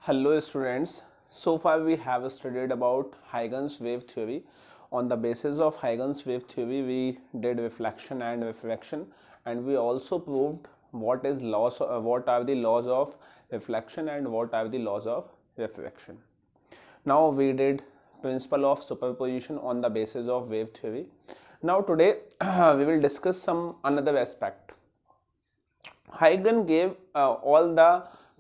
Hello students, so far we have studied about Huygens wave theory. On the basis of Huygens wave theory we did reflection and refraction, and we also proved what are the laws of reflection and what are the laws of refraction. Now we did principle of superposition on the basis of wave theory. Now today we will discuss some another aspect. Huygens gave all the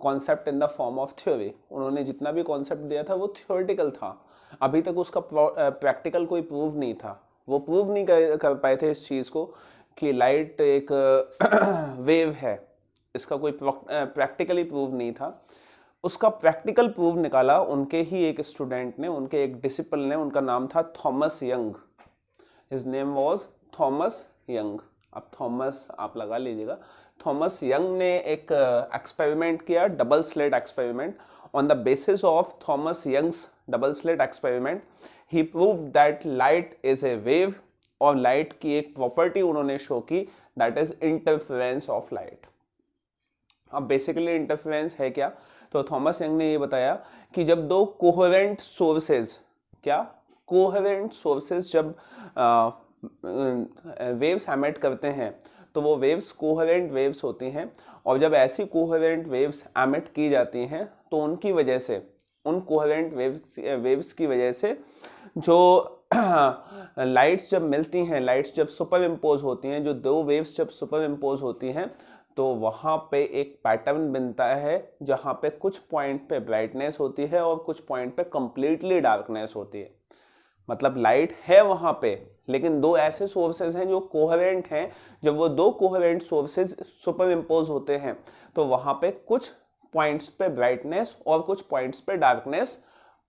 concept in the form of theory. उन्होंने जितना भी concept दिया था वो theoretical था. अभी तक उसका प्रैक्टिकल कोई प्रूव नहीं था. वो प्रूव नहीं कर पाए थे इस चीज़ को कि लाइट एक वेव है. इसका कोई प्रैक्टिकली प्रूव नहीं था. उसका प्रैक्टिकल प्रूव निकाला उनके ही एक स्टूडेंट ने, उनके एक डिसिपल ने. उनका नाम था Thomas Young. His name was Thomas Young. अब थॉमस आप लगा लीजिएगा. थॉमस यंग ने एक एक्सपेरिमेंट किया, double slit experiment. On the basis of Thomas Young's double slit experiment he proved that light is a wave. और लाइट की एक प्रॉपर्टी उन्होंने शो की, that is interference of light. अब बेसिकली इंटरफेरेंस है क्या? तो थॉमस यंग ने ये बताया कि जब दो कोहेरेंट सोर्सेज, क्या कोहेरेंट सोर्सेज जब वेव्स एमिट करते हैं तो वो वेव्स कोहेरेंट वेव्स होती हैं. और जब ऐसी कोहेरेंट वेव्स एमिट की जाती हैं तो उनकी वजह से, उन कोहेरेंट वेव्स की वजह से जो लाइट्स जब मिलती हैं, लाइट्स जब सुपर इम्पोज होती हैं, जो दो वेव्स जब सुपर इम्पोज होती हैं तो वहाँ पे एक पैटर्न बनता है जहाँ पे कुछ पॉइंट पे ब्राइटनेस होती है और कुछ पॉइंट पे कंप्लीटली डार्कनेस होती है. मतलब लाइट है वहाँ पे, लेकिन दो ऐसे सोर्सेज हैं जो कोहेरेंट हैं. जब वो दो कोहेरेंट सोर्सेज सुपर इम्पोज होते हैं तो वहाँ पे कुछ पॉइंट्स पे ब्राइटनेस और कुछ पॉइंट्स पे डार्कनेस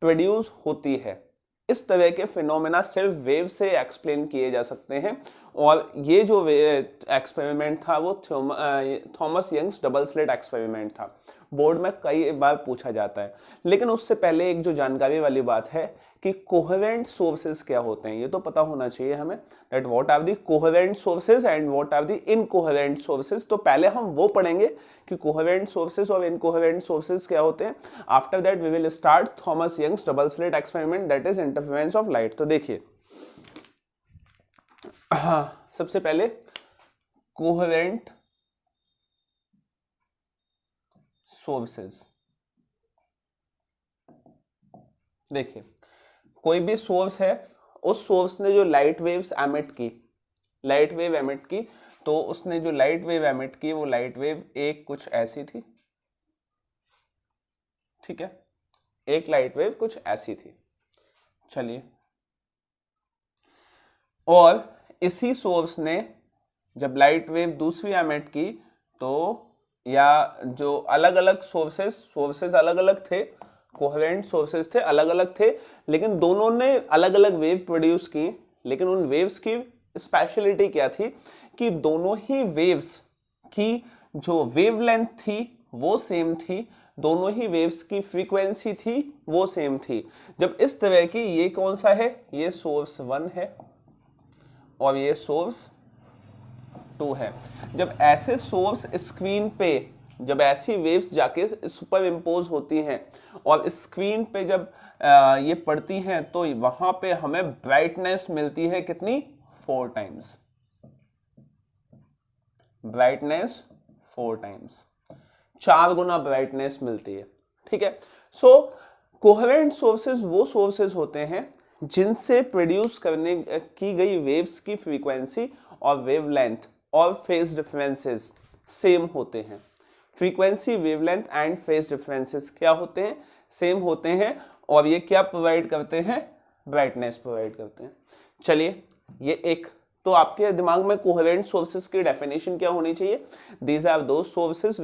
प्रोड्यूस होती है. इस तरह के फिनोमेना सिर्फ वेव से एक्सप्लेन किए जा सकते हैं. और ये जो एक्सपेरिमेंट था वो Thomas Young's double slit experiment था. बोर्ड में कई बार पूछा जाता है. लेकिन उससे पहले एक जो जानकारी वाली बात है कि कोहेरेंट सोर्सेज क्या होते हैं, ये तो पता होना चाहिए हमें, that what are the coherent sources and what are the incoherent sources. तो पहले हम वो पढ़ेंगे कि कोहेरेंट सोर्सेज और इनकोहेरेंट सोर्सेज क्या होते हैं. After that we will start Thomas Young's double slit experiment, that is interference of light. तो देखिए, सबसे पहले कोहेरेंट सोर्सेज. देखिए, कोई भी सोर्स है, उस सोर्स ने जो लाइट वेव्स एमिट की, लाइट वेव एमिट की, तो उसने जो लाइट वेव एमिट की वो लाइट वेव एक कुछ ऐसी थी. ठीक है, एक लाइट वेव कुछ ऐसी थी. चलिए, और इसी सोर्स ने जब लाइट वेव दूसरी एमिट की तो, या जो अलग अलग सोर्सेस अलग अलग थे, कोहेरेंट सोर्सेस थे, अलग अलग थे, लेकिन दोनों ने अलग अलग वेव प्रोड्यूस की. लेकिन उन वेव्स की स्पेशलिटी क्या थी कि दोनों ही वेव्स की जो वेवलेंथ थी वो सेम थी, दोनों ही वेव्स की फ्रीक्वेंसी थी वो सेम थी. जब इस तरह की, ये कौन सा है, ये सोर्स 1 है और ये सोर्स 2 है. जब ऐसे सोर्स स्क्रीन पे, जब ऐसी वेव्स जाके सुपर इम्पोज होती हैं और स्क्रीन पे जब ये पड़ती हैं तो वहां पे हमें ब्राइटनेस मिलती है कितनी, 4 टाइम्स. ब्राइटनेस 4 टाइम्स, 4 गुना ब्राइटनेस मिलती है. ठीक है. सो कोहेरेंट सोर्सेज वो सोर्सेज होते हैं जिनसे प्रोड्यूस करने की गई वेव्स की फ्रीक्वेंसी और वेवलेंथ और फेज डिफरेंसेस सेम होते हैं. Frequency, wavelength and phase differences क्या होते हैं, सेम होते हैं. और ये क्या प्रोवाइड करते हैं, ब्राइटनेस प्रोवाइड करते हैं. चलिए, ये एक तो आपके दिमाग में कोहेरेंट सोर्सेज की डेफिनेशन क्या होनी चाहिए, these are those sources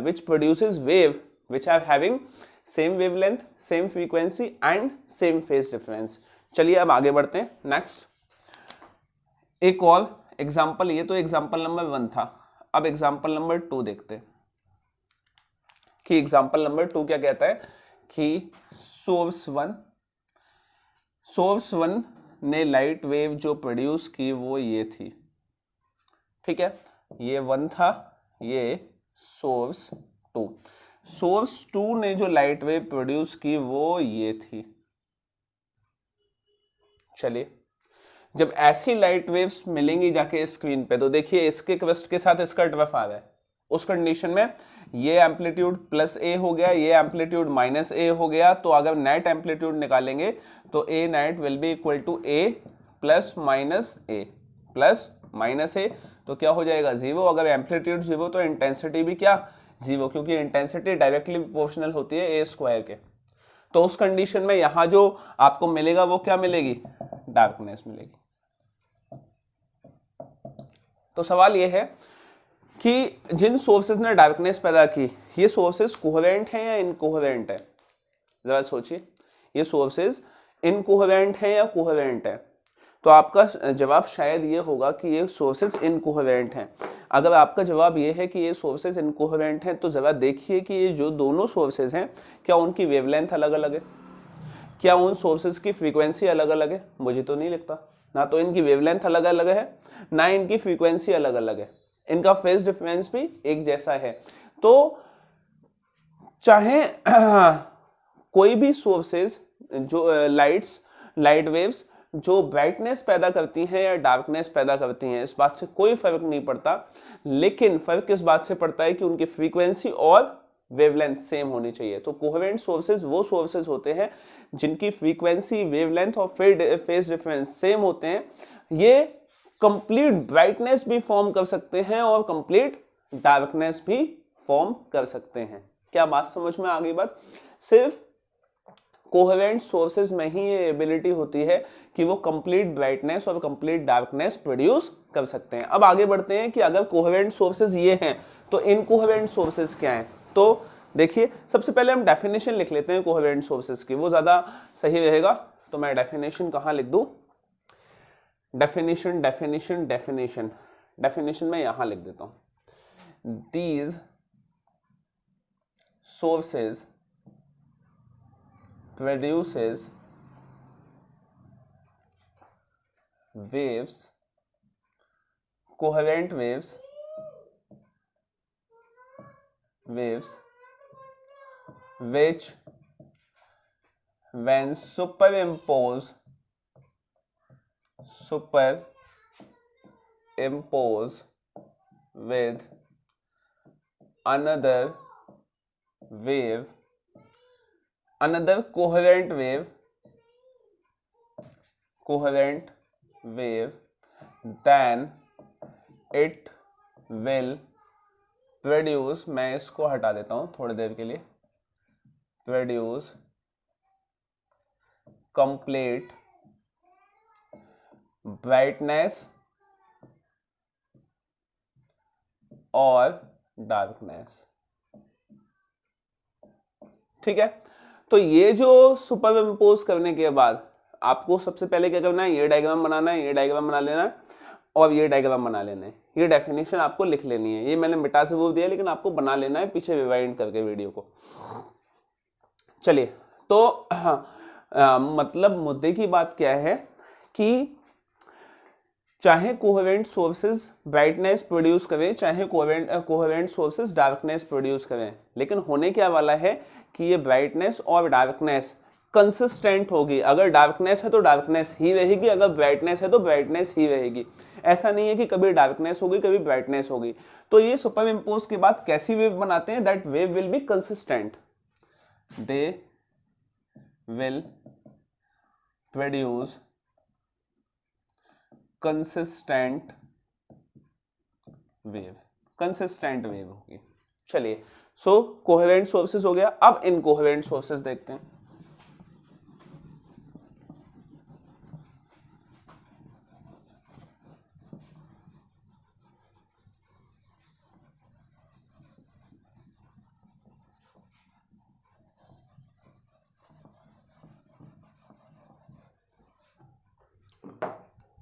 which produces wave which are having same wavelength, same frequency and same phase difference. चलिए अब आगे बढ़ते हैं. नेक्स्ट एक और एग्जाम्पल, ये तो एग्जाम्पल नंबर 1 था. अब एग्जाम्पल नंबर 2 देखते हैं कि एग्जाम्पल नंबर 2 क्या कहता है कि सोर्स 1 ने लाइट वेव जो प्रोड्यूस की वो ये थी. ठीक है, ये 1 था, ये सोर्स 2. सोर्स 2 ने जो लाइट वेव प्रोड्यूस की वो ये थी। चलिए, जब ऐसी लाइट वेव्स मिलेंगी जाके स्क्रीन पे, तो देखिए इसके क्वेस्ट के साथ इसका ट्रफ आ रहा है, उस कंडीशन में ये एम्पलीट्यूड प्लस ए हो गया, ये एम्पलीट्यूड माइनस ए हो गया। तो अगर नेट एम्पलीट्यूड निकालेंगे तो A net will be equal to A plus minus A plus minus A, तो क्या हो जाएगा 0। अगर एम्पलीट्यूड 0 तो इंटेंसिटी भी क्या 0, क्योंकि इंटेंसिटी डायरेक्टली प्रोपोर्शनल होती है ए स्क्वायर के। तो उस कंडीशन में यहां जो आपको मिलेगा वो क्या मिलेगी, डार्कनेस मिलेगी। तो सवाल ये है कि जिन सोर्सेज ने डार्कनेस पैदा की, ये सोर्सेज कोहेरेंट हैं या इनकोहेरेंट है? जरा सोचिए, ये सोर्सेज इनकोहेरेंट है या कोहेरेंट है? तो आपका जवाब शायद ये होगा कि ये सोर्सेज इनकोहेरेंट हैं। अगर आपका जवाब ये है कि ये सोर्सेज इनकोहेरेंट हैं, तो जरा देखिए कि ये जो दोनों सोर्सेज हैं, क्या उनकी वेवलेंथ अलग अलग है? क्या उन सोर्सेज की फ्रीक्वेंसी अलग अलग है? मुझे तो नहीं लगता। ना तो इनकी वेवलेंथ अलग अलग है, ना इनकी फ्रीक्वेंसी अलग अलग है। इनका फेज डिफरेंस भी एक जैसा है। तो चाहे कोई भी सोर्सेज जो लाइट वेव्स जो ब्राइटनेस पैदा करती हैं या डार्कनेस पैदा करती हैं, इस बात से कोई फर्क नहीं पड़ता। लेकिन फर्क इस बात से पड़ता है कि उनकी फ्रीक्वेंसी और वेवलेंथ सेम होनी चाहिए। तो कोहेरेंट सोर्सेज वो सोर्सेज होते हैं जिनकी फ्रीक्वेंसी, वेवलेंथ और फेज डिफरेंस सेम होते हैं। ये कंप्लीट ब्राइटनेस भी फॉर्म कर सकते हैं और कंप्लीट डार्कनेस भी फॉर्म कर सकते हैं। क्या बात समझ में आ गई? बात सिर्फ कोहेरेंट सोर्सेज में ही ये एबिलिटी होती है कि वो कंप्लीट ब्राइटनेस और कंप्लीट डार्कनेस प्रोड्यूस कर सकते हैं। अब आगे बढ़ते हैं कि अगर कोहेरेंट सोर्सेज ये हैं तो इनकोहेरेंट सोर्सेज क्या हैं। तो देखिए, सबसे पहले हम डेफिनेशन लिख लेते हैं कोहेरेंट सोर्सेज की, वो ज्यादा सही रहेगा। तो मैं डेफिनेशन कहाँ लिख दूं? डेफिनेशन डेफिनेशन डेफिनेशन डेफिनेशन मैं यहां लिख देता हूं। These sources produces waves, coherent waves which when superimposed with another coherent wave, then it will produce, मैं इसको हटा देता हूं थोड़ी देर के लिए, produce complete brightness और डार्कनेस। ठीक है, तो ये जो सुपर इम्पोज करने के बाद आपको सबसे पहले क्या करना है, ये डायग्राम बनाना है, ये डायग्राम बना लेना है और ये डायग्राम बना लेना है। ये डेफिनेशन आपको लिख लेनी है। ये मैंने मिटा से बोल दिया, लेकिन आपको बना लेना है पीछे रिवाइंड करके वीडियो को। चलिए, तो मतलब मुद्दे की बात क्या है कि चाहे कोहेरेंट सोर्सेज ब्राइटनेस प्रोड्यूस करें, चाहे कोहेरेंट सोर्सेज डार्कनेस प्रोड्यूस करें, लेकिन होने क्या वाला है कि ये ब्राइटनेस और डार्कनेस कंसिस्टेंट होगी। अगर डार्कनेस है तो डार्कनेस ही रहेगी, अगर ब्राइटनेस है तो ब्राइटनेस ही रहेगी। ऐसा नहीं है कि कभी डार्कनेस होगी कभी ब्राइटनेस होगी। तो ये सुपर इम्पोज के बाद कैसी वेव बनाते हैं? That wave will be consistent, they will produce consistent wave होगी। चलिए, सो कोहेरेंट सोर्सेज हो गया। अब इनकोहेरेंट सोर्सेज देखते हैं।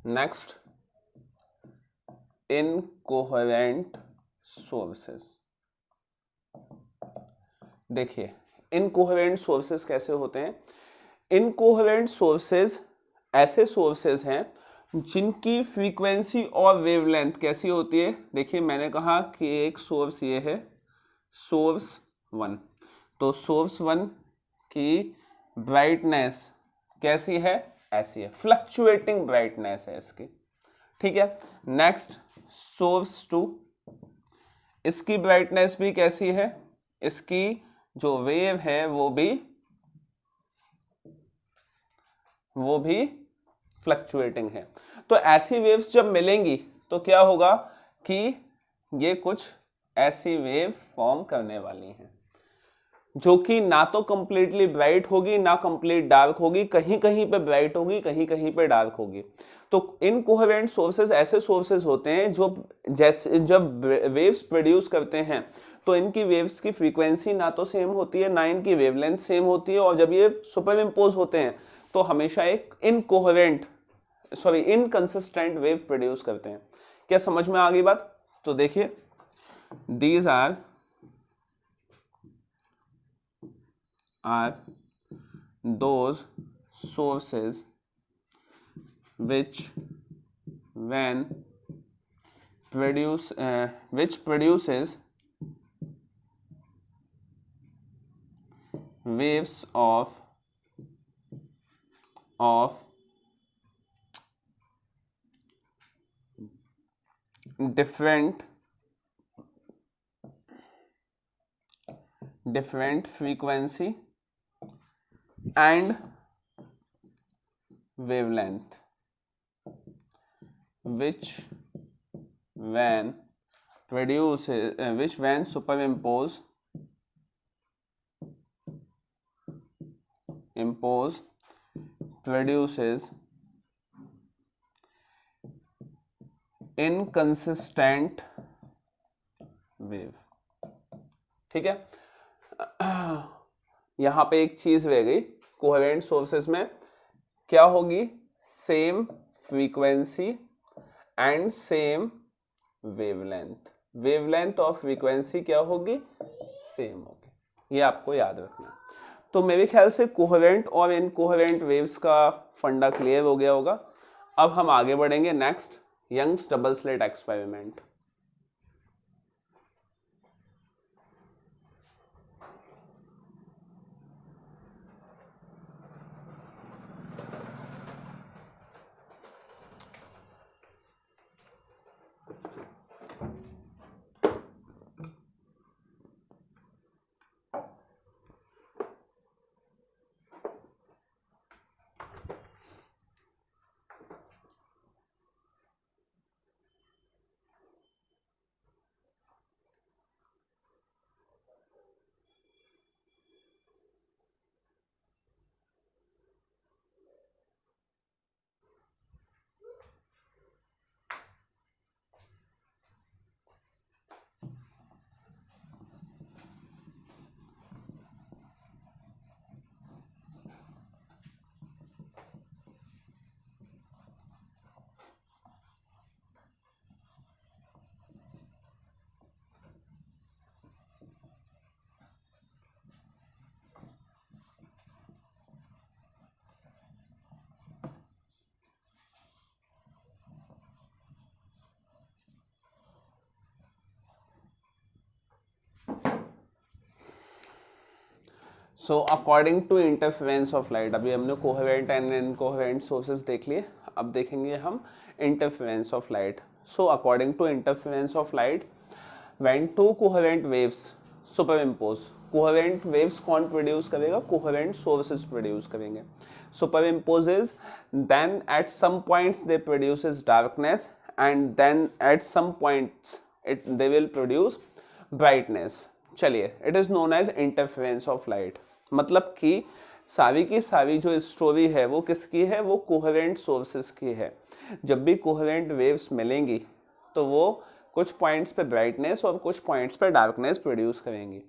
Next, incoherent sources. देखिए, इनकोहेरेंट सोर्सेस कैसे होते हैं? इनकोहेरेंट सोर्सेस ऐसे सोर्सेस हैं जिनकी फ्रीक्वेंसी और वेवलेंथ कैसी होती है। देखिए, मैंने कहा कि एक सोर्स ये है, सोर्स 1। तो सोर्स 1 की ब्राइटनेस कैसी है, ऐसी है, फ्लक्चुएटिंग ब्राइटनेस है इसकी, ठीक है। नेक्स्ट सोर्स 2, इसकी ब्राइटनेस भी कैसी है, इसकी जो वेव है वो भी फ्लक्चुएटिंग है। तो ऐसी वेव्स जब मिलेंगी तो क्या होगा कि ये कुछ ऐसी वेव फॉर्म करने वाली हैं जो कि ना तो कंप्लीटली ब्राइट होगी ना कंप्लीट डार्क होगी, कहीं कहीं पे ब्राइट होगी, कहीं कहीं पे डार्क होगी। तो इनकोहेरेंट सोर्सेज ऐसे सोर्सेज होते हैं जो जैसे जब वेव्स प्रोड्यूस करते हैं तो इनकी वेव्स की फ्रीक्वेंसी ना तो सेम होती है ना इनकी वेवलेंथ सेम होती है, और जब ये सुपर इम्पोज होते हैं तो हमेशा एक इनकंसिस्टेंट वेव प्रोड्यूस करते हैं। क्या समझ में आ गई बात? तो देखिए, these are those sources which produces waves of different frequency and wavelength, which when superimpose produces inconsistent wave। ठीक है, यहां पे एक चीज रह गई, कोहेरेंट सोर्सेस में क्या होगी, same frequency and same wavelength और फ्रीक्वेंसी क्या होगी, सेम होगी, ये आपको याद रखना है। तो मेरे ख्याल से कोहेरेंट और इनकोहेरेंट वेव्स का फंडा क्लियर हो गया होगा। अब हम आगे बढ़ेंगे next, Young's double slit experiment. So according to interference of light, अभी हमने कोहेरेंट एंड इनकोहेरेंट सोर्सेज देख लिए, अब देखेंगे हम interference of light. So according to interference of light, when two coherent waves superimpose, coherent waves कौन produce करेगा, coherent sources produce करेंगे, superimposes, then at some points they produces darkness and then at some points they will produce brightness. चलिए, it is known as interference of light. मतलब कि सारी की सारी जो स्टोरी है वो किसकी है, वो कोहेरेंट सोर्सेस की है। जब भी कोहेरेंट वेव्स मिलेंगी तो वो कुछ पॉइंट्स पे ब्राइटनेस और कुछ पॉइंट्स पे डार्कनेस प्रोड्यूस करेंगी।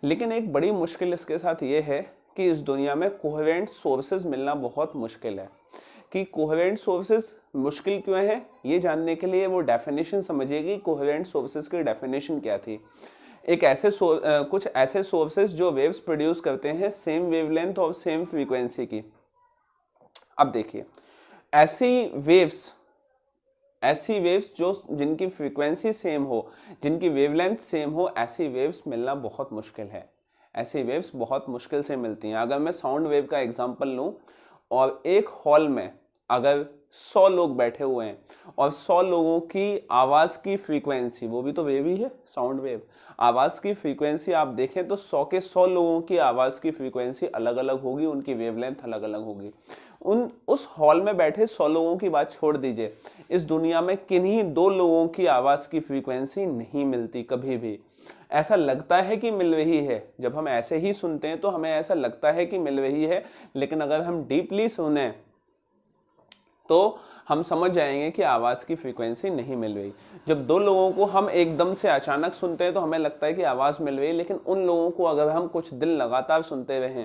लेकिन एक बड़ी मुश्किल इसके साथ ये है कि इस दुनिया में कोहेरेंट सोर्सेज मिलना बहुत मुश्किल है। कि कोहेरेंट सोर्सेज मुश्किल क्यों है, ये जानने के लिए वो डेफिनेशन समझिएगी, कोहेरेंट सोर्सेज की डेफिनेशन क्या थी। एक ऐसे कुछ ऐसे सोर्सेज जो वेव्स प्रोड्यूस करते हैं सेम वेवलेंथ और सेम फ्रीक्वेंसी की। अब देखिए, ऐसी वेव्स जो जिनकी फ्रीक्वेंसी सेम हो, जिनकी वेवलेंथ सेम हो, ऐसी वेव्स मिलना बहुत मुश्किल है। ऐसी वेव्स बहुत मुश्किल से मिलती हैं। अगर मैं साउंड वेव का एग्जांपल लूं और एक हॉल में अगर 100 लोग बैठे हुए हैं और 100 लोगों की आवाज की फ्रीक्वेंसी, वो भी तो वेव ही है, साउंड वेव, आवाज की फ्रीक्वेंसी आप देखें तो 100 के 100 लोगों की आवाज की फ्रीक्वेंसी अलग अलग होगी, उनकी वेवलेंथ अलग अलग होगी। उस हॉल में बैठे 100 लोगों की बात छोड़ दीजिए, इस दुनिया में किन्हीं 2 लोगों की आवाज की फ्रीक्वेंसी नहीं मिलती कभी भी। ऐसा लगता है कि मिल रही है, जब हम ऐसे ही सुनते हैं तो हमें ऐसा लगता है कि मिल रही है, लेकिन अगर हम डीपली सुने तो हम समझ जाएंगे कि आवाज की फ्रीक्वेंसी नहीं मिल रही। जब 2 लोगों को हम एकदम से अचानक सुनते हैं तो हमें लगता है कि आवाज मिल रही है, लेकिन उन लोगों को अगर हम कुछ दिन लगातार सुनते रहे,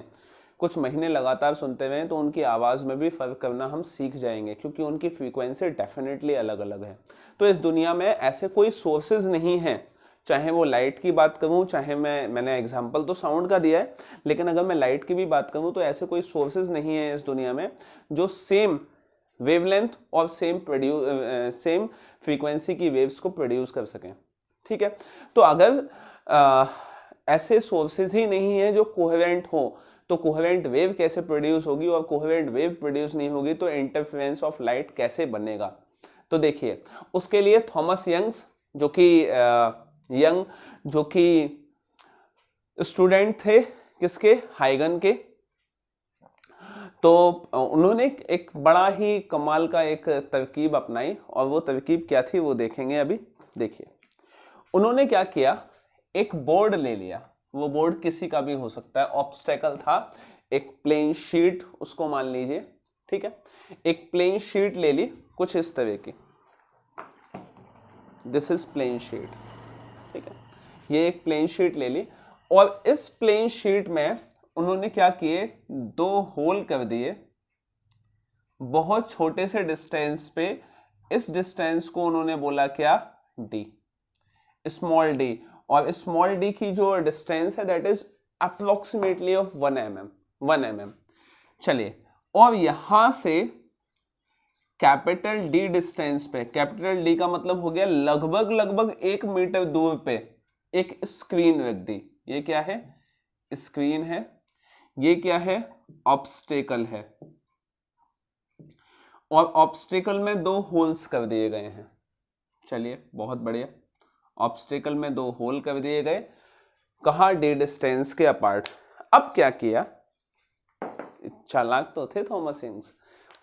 कुछ महीने लगातार सुनते रहे, तो उनकी आवाज में भी फर्क करना हम सीख जाएंगे, क्योंकि उनकी फ्रीक्वेंसी डेफिनेटली अलग अलग है। तो इस दुनिया में ऐसे कोई सोर्सेज नहीं है, चाहे वो लाइट की बात करूं, चाहे मैंने एग्जांपल तो साउंड का दिया है, लेकिन अगर मैं लाइट की भी बात करूं तो ऐसे कोई सोर्सेज नहीं है इस दुनिया में जो सेम वेवलेंथ और सेम फ्रीक्वेंसी की वेव्स को प्रोड्यूस कर सकें। ठीक है, तो अगर ऐसे सोर्सेज ही नहीं है जो कोहेरेंट हो, तो कोहेरेंट वेव कैसे प्रोड्यूस होगी, और कोहेरेंट वेव प्रोड्यूस नहीं होगी तो इंटरफेरेंस ऑफ लाइट कैसे बनेगा। तो देखिए, उसके लिए थॉमस यंग जो कि स्टूडेंट थे किसके, हाइगन के, तो उन्होंने एक बड़ा ही कमाल का एक तरकीब अपनाई, और वो तरकीब क्या थी वो देखेंगे अभी। देखिए, उन्होंने क्या किया, एक बोर्ड ले लिया, वो बोर्ड किसी का भी हो सकता है, ऑब्स्टेकल था, एक प्लेन शीट उसको मान लीजिए। ठीक है, एक प्लेन शीट ले ली कुछ इस तरह की, दिस इज प्लेन शीट। ठीक है, ये एक प्लेन शीट ले ली, और इस प्लेन शीट में उन्होंने क्या किए, 2 होल कर दिए बहुत छोटे से डिस्टेंस पे। इस डिस्टेंस को उन्होंने बोला क्या, डी, स्मॉल डी, और स्मॉल डी की जो डिस्टेंस है that is approximately of 1 mm। चलिए, और यहां से कैपिटल डी डिस्टेंस पे, कैपिटल डी का मतलब हो गया लगभग 1 मीटर दूर पे एक स्क्रीन रख दी। ये क्या है, स्क्रीन है, ये क्या है, ऑब्स्टेकल है, और ऑब्स्टेकल में 2 होल्स कर दिए गए हैं। चलिए, बहुत बढ़िया, ऑब्स्टेकल में 2 होल कर दिए गए, कहा, डी डिस्टेंस के अपार्ट। अब क्या किया, चालाक तो थे थॉमस यंग्स,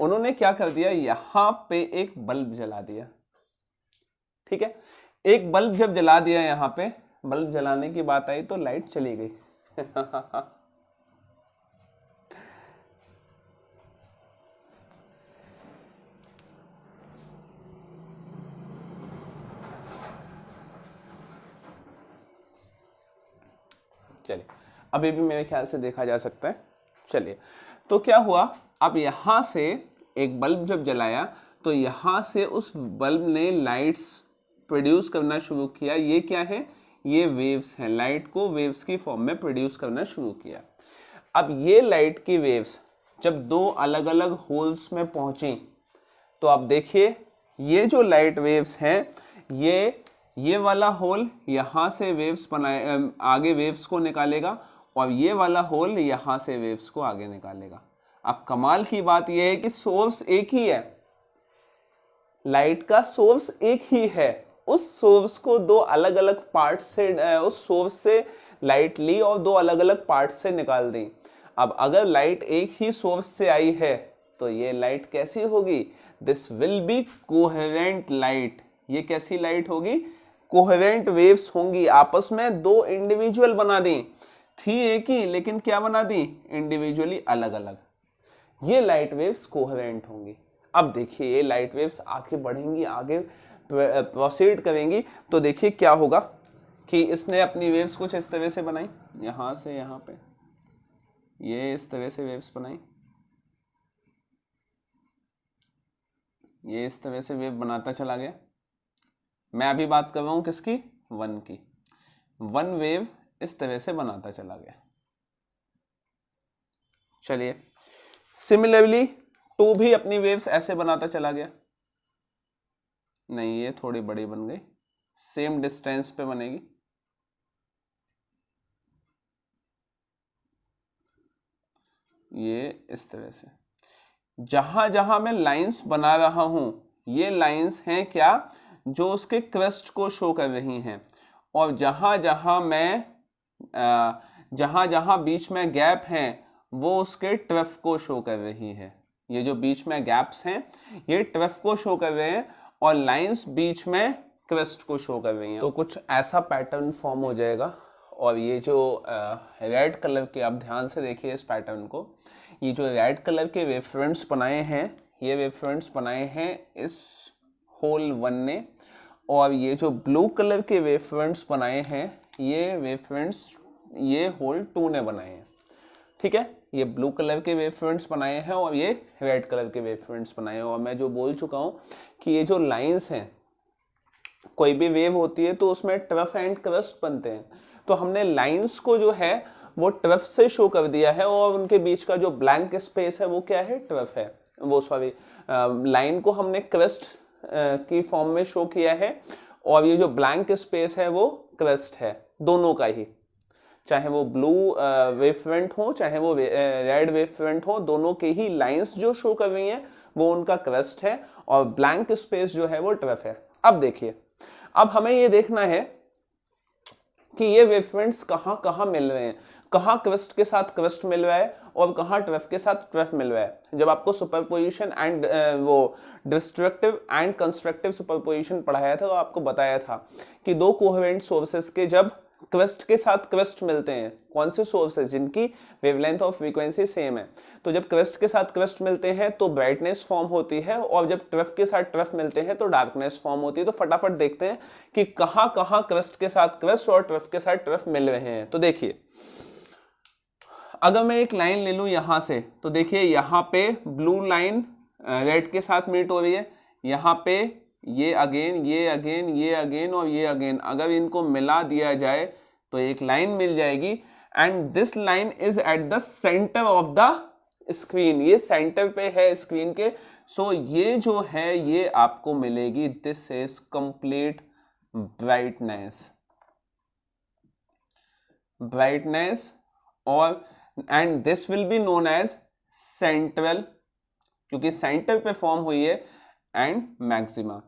उन्होंने क्या कर दिया, यहां पे एक बल्ब जला दिया। ठीक है, एक बल्ब जब जला दिया, यहां पे बल्ब जलाने की बात आई तो लाइट चली गई। चलिए, अभी भी मेरे ख्याल से देखा जा सकता है। चलिए, तो क्या हुआ, अब यहां से एक बल्ब जब जलाया तो यहां से उस बल्ब ने लाइट्स प्रोड्यूस करना शुरू किया। ये क्या है, ये वेव्स हैं, लाइट को वेव्स की फॉर्म में प्रोड्यूस करना शुरू किया। अब ये लाइट की वेव्स जब 2 अलग अलग होल्स में पहुंची, तो आप देखिए, ये जो लाइट वेव्स हैं, ये वाला होल यहां से वेव्स बनाए, आगे वेव्स को निकालेगा, और ये वाला होल यहां से वेव्स को आगे निकालेगा। अब कमाल की बात यह है कि सोर्स एक ही है, लाइट का सोर्स एक ही है, उस सोर्स को 2 अलग अलग पार्ट से, उस सोर्स से लाइट ली और 2 अलग अलग पार्ट से निकाल दी। अब अगर लाइट एक ही सोर्स से आई है तो ये लाइट कैसी होगी, this will B coherent light. ये कैसी लाइट होगी, कोहेरेंट वेव्स होंगी, आपस में 2 इंडिविजुअल बना दी, थी एक ही लेकिन क्या बना दी, इंडिविजुअली अलग अलग। ये लाइट वेव्स कोहेरेंट होंगी। अब देखिए, ये लाइट वेव्स आगे बढ़ेंगी, आगे प्रोसीड करेंगी, तो देखिए क्या होगा कि इसने अपनी वेव्स कुछ इस तरह से बनाई, यहां से यहां पे ये इस तरह से वेव्स बनाई, ये इस तरह से वेव बनाता चला गया। मैं अभी बात कर रहा हूं किसकी, 1 की। 1 वेव इस तरह से बनाता चला गया। चलिए, सिमिलरली 2 भी अपनी वेव्स ऐसे बनाता चला गया। नहीं, ये थोड़ी बड़ी बन गई, सेम डिस्टेंस पे बनेगी। ये इस तरह से। जहां जहां मैं लाइंस बना रहा हूं ये लाइंस हैं क्या, जो उसके क्रस्ट को शो कर रही हैं, और जहां जहां बीच में गैप हैं वो उसके ट्रफ को शो कर रही है। ये जो बीच में गैप्स हैं ये ट्रफ को शो कर रहे हैं और लाइंस बीच में क्रस्ट को शो कर रही हैं। तो कुछ ऐसा पैटर्न फॉर्म हो जाएगा। और ये जो रेड कलर के, आप ध्यान से देखिए इस पैटर्न को, ये जो रेड कलर के वेवफ्रंट्स बनाए हैं ये वेवफ्रंट्स बनाए हैं इस होल 1 ने, और ये जो ब्लू कलर के वेवफ्रंट्स बनाए हैं ये वेवफ्रंट्स ये होल 2 ने बनाए हैं। ठीक है, ये ब्लू कलर के वेवफ्रंट्स बनाए हैं और ये रेड कलर के वेवफ्रंट्स बनाए हैं। और मैं जो बोल चुका हूं कि ये जो लाइंस हैं, कोई भी वेव होती है तो उसमें ट्रफ एंड क्रस्ट बनते हैं, तो हमने लाइंस को जो है वो ट्रफ से शो कर दिया है, और उनके बीच का जो ब्लैंक स्पेस है वो क्या है, ट्रफ है। वो सॉरी, लाइन को हमने क्रस्ट की फॉर्म में शो किया है, और ये जो ब्लैंक स्पेस है वो क्रस्ट है, दोनों का ही, चाहे वो ब्लू वेवफ्रंट हो चाहे वो रेड वेवफ्रंट हो, दोनों के ही लाइंस जो शो कर रही हैं वो उनका क्रस्ट है, और ब्लैंक स्पेस जो है वो ट्रफ है। अब देखिए, अब हमें ये देखना है कि ये वेवफ्रंट्स कहाँ कहाँ मिल रहे हैं, कहाँ क्रस्ट के साथ क्रस्ट मिल रहा है और कहाँ ट्रफ के साथ ट्रफ मिल रहा है। जब आपको सुपरपोजिशन एंड वो डिस्ट्रक्टिव एंड कंस्ट्रक्टिव सुपरपोजिशन पढ़ाया था तो आपको बताया था कि दो कोहेरेंट सोर्सेस के जब क्रस्ट के साथ क्रस्ट मिलते हैं, कौन से सोर्सेस जिनकी वेवलेंथ ऑफ फ्रीक्वेंसी सेम है, तो जब क्रस्ट के साथ क्रस्ट मिलते हैं तो ब्राइटनेस फॉर्म होती है, और जब ट्रफ के साथ ट्रफ मिलते हैं तो डार्कनेस फॉर्म होती है। तो फटाफट देखते हैं कि कहां कहां क्रस्ट के साथ क्रस्ट और ट्रफ के साथ ट्रफ मिल रहे हैं। तो देखिए, अगर मैं एक लाइन ले लूं यहां से, तो देखिए यहां पे ब्लू लाइन रेड के साथ मीट हो रही है, यहां पे ये अगेन, ये अगेन, ये अगेन और ये अगेन, अगर इनको मिला दिया जाए तो एक लाइन मिल जाएगी, and this line is at the centre of the screen. ये सेंटर पे है स्क्रीन के, सो ये जो है ये आपको मिलेगी, दिस इज कंप्लीट ब्राइटनेस और and this will be known as central, क्योंकि सेंटर पे फॉर्म हुई है, एंड मैक्सिमा।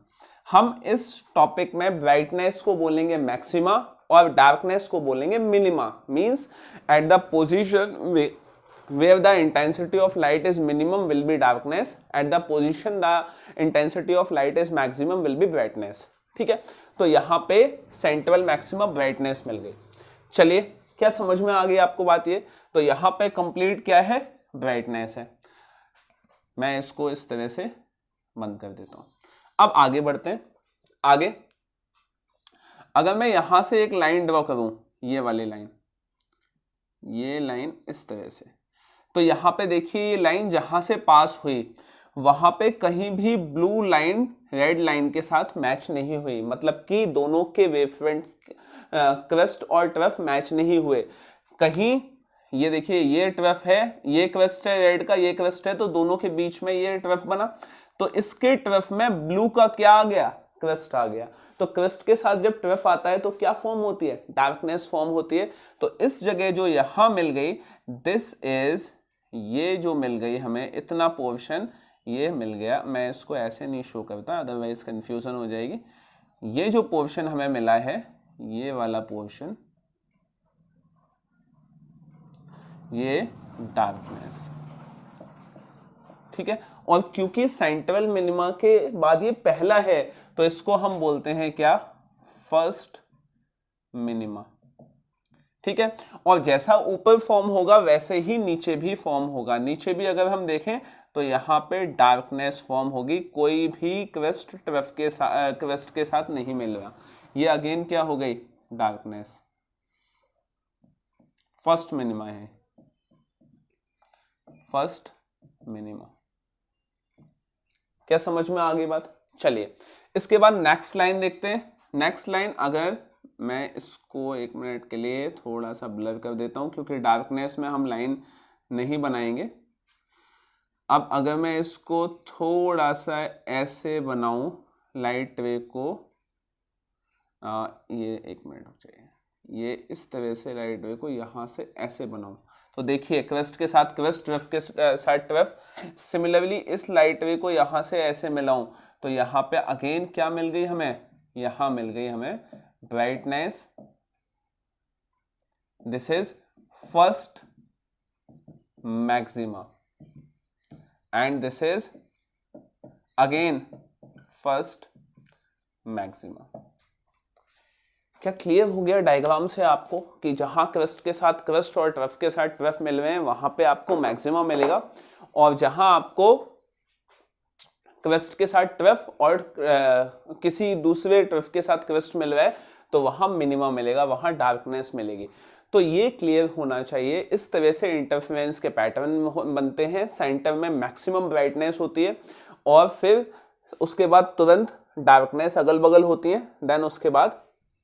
हम इस टॉपिक में ब्राइटनेस को बोलेंगे मैक्सिमा और डार्कनेस को बोलेंगे minima. Means at the position where the intensity of light is minimum will be darkness, at the position the intensity of light is maximum will be brightness। ठीक है, तो यहां पे सेंट्रल मैक्सिमम ब्राइटनेस मिल गई। चलिए, क्या समझ में आ गई आपको बात ये? तो यहां पे कंप्लीट क्या है, ब्राइटनेस है। मैं इसको इस तरह से बंद कर देता हूं। अब आगे बढ़ते हैं। आगे अगर मैं यहां से एक लाइन ड्रॉ करूं, ये वाली लाइन, ये लाइन इस तरह से, तो यहां पे देखिए ये लाइन जहां से पास हुई वहां पे कहीं भी ब्लू लाइन रेड लाइन के साथ मैच नहीं हुई, मतलब कि दोनों के वेवफ्रंट क्रस्ट और ट्रफ मैच नहीं हुए कहीं। ये देखिए, ये ट्रफ है, ये क्रस्ट है रेड का, ये क्रस्ट है, तो दोनों के बीच में ये ट्रफ बना, तो इसके ट्रफ में ब्लू का क्या आ गया, क्रस्ट आ गया। तो क्रस्ट के साथ जब ट्रफ आता है तो क्या फॉर्म होती है, डार्कनेस फॉर्म होती है। तो इस जगह जो यहां मिल गई, दिस इज, ये जो मिल गई हमें इतना पोर्शन ये मिल गया। मैं इसको ऐसे नहीं शो करता, अदरवाइज कंफ्यूजन हो जाएगी। ये जो पोर्शन हमें मिला है, ये वाला पोर्शन, ये डार्कनेस। ठीक है, और क्योंकि सेंट्रल मिनिमा के बाद ये पहला है तो इसको हम बोलते हैं क्या, फर्स्ट मिनिमा। ठीक है, और जैसा ऊपर फॉर्म होगा वैसे ही नीचे भी फॉर्म होगा। नीचे भी अगर हम देखें तो यहां पे डार्कनेस फॉर्म होगी, कोई भी क्रस्ट ट्रफ के साथ क्रस्ट के साथ नहीं मिल रहा। ये अगेन क्या हो गई, डार्कनेस, फर्स्ट मिनिमा है, फर्स्ट मिनिमा। क्या समझ में आ गई बात? चलिए, इसके बाद नेक्स्ट लाइन देखते हैं। नेक्स्ट लाइन, अगर मैं इसको एक मिनट के लिए थोड़ा सा ब्लर कर देता हूं क्योंकि डार्कनेस में हम लाइन नहीं बनाएंगे। अब अगर मैं इसको थोड़ा सा ऐसे बनाऊं, लाइट रे को, ये एक मिनट हो जाए, ये इस तरह से लाइट वे को यहाँ से ऐसे बनाऊं, तो देखिए क्वेस्ट के साथ क्वेस्ट, ट्वेफ के साथ ट्वेफ, सिमिलरली इस लाइट वे को यहाँ से ऐसे मिलाऊं, तो यहाँ पे अगेन क्या मिल गई हमें, यहाँ मिल गई हमें brightness, this is first maxima and this is again first maxima. क्या क्लियर हो गया डायग्राम से आपको कि जहां क्वेस्ट के साथ क्वेस्ट और ट्वेफ के साथ ट्वेफ मिल रहे हैं वहां पे आपको मैक्सिमा मिलेगा, और जहां आपको क्वेस्ट के साथ ट्वेफ और किसी दूसरे ट्वेफ के साथ क्वेस्ट मिल रहा है तो वहां मिनिमा मिलेगा, वहां डार्कनेस मिलेगी। तो ये क्लियर होना चाहिए। इस तरह से इंटरफेरेंस के पैटर्न बनते हैं। सेंटर में मैक्सिमम ब्राइटनेस होती है और फिर उसके बाद तुरंत डार्कनेस अगल बगल होती है, देन उसके बाद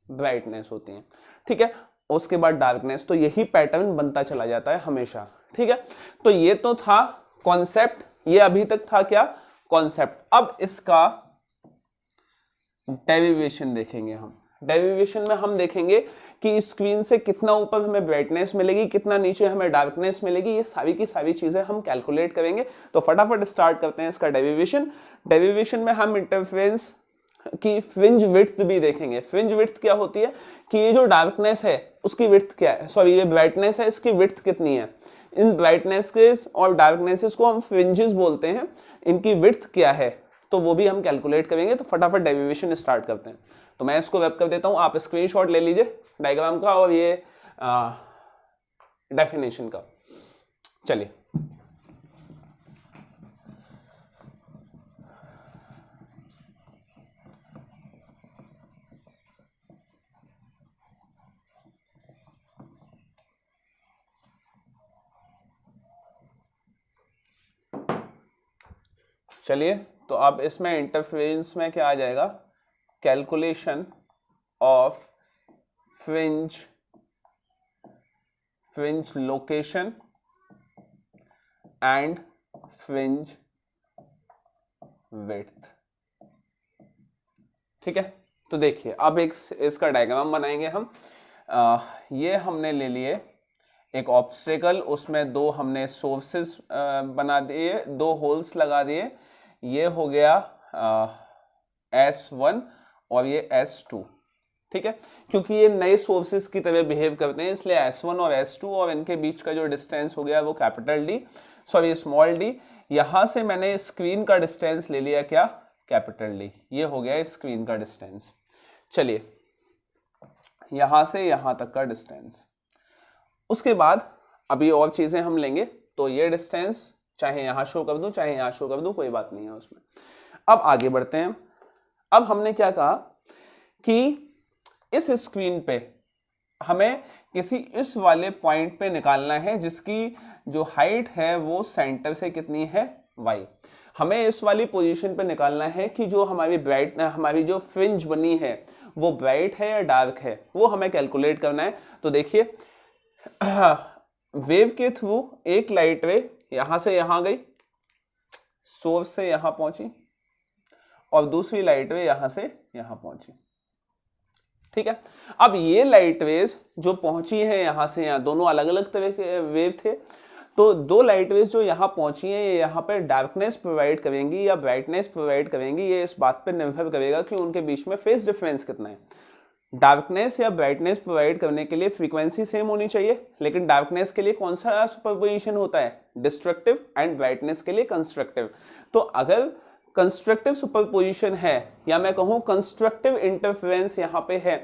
ब्राइटनेस होती है, ठीक है, उसके बाद डार्कनेस। तो यही पैटर्न बनता चला जाता है हमेशा, ठीक है। तो ये तो था कॉन्सेप्ट, ये अभी तक था क्या, कॉन्सेप्ट। अब इसका डेरिवेशन देखेंगे हम। डेरिवेशन में हम देखेंगे कि स्क्रीन से कितना ऊपर हमें ब्राइटनेस मिलेगी, कितना नीचे हमें डार्कनेस मिलेगी, ये सारी की सारी चीजें हम कैलकुलेट करेंगे। तो फटाफट स्टार्ट करते हैं इसका डेरिवेशन। डेरिवेशन में हम इंटरफेरेंस की फ्रिंज विड्थ भी देखेंगे। फ्रिंज विड्थ क्या होती है कि ये जो डार्कनेस है उसकी विड्थ क्या है, सॉरी ये ब्राइटनेस है, इसकी विड्थ कितनी है। इन ब्राइटनेस और डार्कनेसेस को हम फ्रिंजेस बोलते हैं, इनकी विड्थ क्या है तो वो भी हम कैलकुलेट करेंगे। तो फटाफट डेरिवेशन स्टार्ट करते हैं। तो मैं इसको वेब कर देता हूं, आप स्क्रीनशॉट ले लीजिए डायग्राम का और ये डेफिनेशन का। चलिए चलिए, तो अब इसमें इंटरफेरेंस में क्या आ जाएगा, calculation of fringe location and fringe width, ठीक है। तो देखिए अब इसका डायग्राम बनाएंगे हम। ये हमने ले लिए एक ऑब्स्टेकल, उसमें दो हमने सोर्सेस बना दिए, दो होल्स लगा दिए। ये हो गया S1 और ये S2, ठीक है। क्योंकि ये नए सोर्सेस की तरह बिहेव करते हैं इसलिए S1 और S2 और इनके बीच का जो डिस्टेंस हो गया वो capital D, sorry small D. यहां से मैंने स्क्रीन का डिस्टेंस ले लिया क्या, कैपिटल डी। ये हो गया स्क्रीन का डिस्टेंस। चलिए यहां से यहां तक का डिस्टेंस। उसके बाद अभी और चीजें हम लेंगे, तो ये डिस्टेंस चाहे यहां शो कर दूं चाहे यहां शो कर दूं, कोई बात नहीं है उसमें। अब आगे बढ़ते हैं। अब हमने क्या कहा कि इस स्क्रीन पे हमें किसी इस वाले पॉइंट पे निकालना है जिसकी जो हाइट है वो सेंटर से कितनी है, y। हमें इस वाली पोजीशन पे निकालना है कि जो हमारी जो फ्रिंज बनी है वो ब्राइट है या डार्क है, वो हमें कैलकुलेट करना है। तो देखिए वेव के थ्रू एक लाइट रे यहां से यहां गई, सोर्स से यहां पहुंची, और दूसरी लाइट रे यहां से यहां पहुंची, ठीक है। अब ये लाइट वेज जो पहुंची है यहां से यहां, दोनों अलग अलग तरह के वेव थे। तो दो लाइट वेज जो यहां पहुंची हैं ये यहां पर डार्कनेस प्रोवाइड करेंगी या ब्राइटनेस प्रोवाइड करेंगी, ये इस बात पर निर्भर करेगा कि उनके बीच में फेज डिफरेंस कितना है। डार्कनेस या ब्राइटनेस प्रोवाइड करने के लिए फ्रीक्वेंसी सेम होनी चाहिए, लेकिन डार्कनेस के लिए कौन सा सुपरपोजिशन होता है, डिस्ट्रक्टिव, एंड ब्राइटनेस के लिए कंस्ट्रक्टिव। तो अगर कंस्ट्रक्टिव सुपरपोजिशन है या मैं कहूं कंस्ट्रक्टिव इंटरफेरेंस यहां पे है,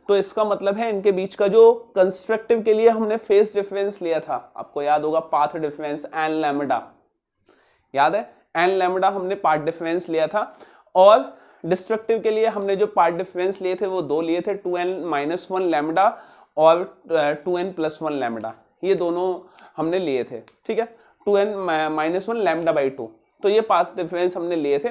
तो इसका मतलब है इनके बीच का जो कंस्ट्रक्टिव के लिए हमने फेज डिफरेंस लिया था, आपको याद होगा पाथ डिफरेंस एन लैम्डा, याद है एन लैम्डा हमने पाथ डिफरेंस लिया था। और डिस्ट्रक्टिव के लिए हमने जो पार्ट डिफरेंस लिए थे वो दो लिए थे, 2n-1 लैम्डा और 2n+1 लैम्डा, ये दोनों हमने लिए थे, ठीक है, 2n-1 लैम्डा बाई 2। तो ये पाथ डिफरेंस हमने लिए थे।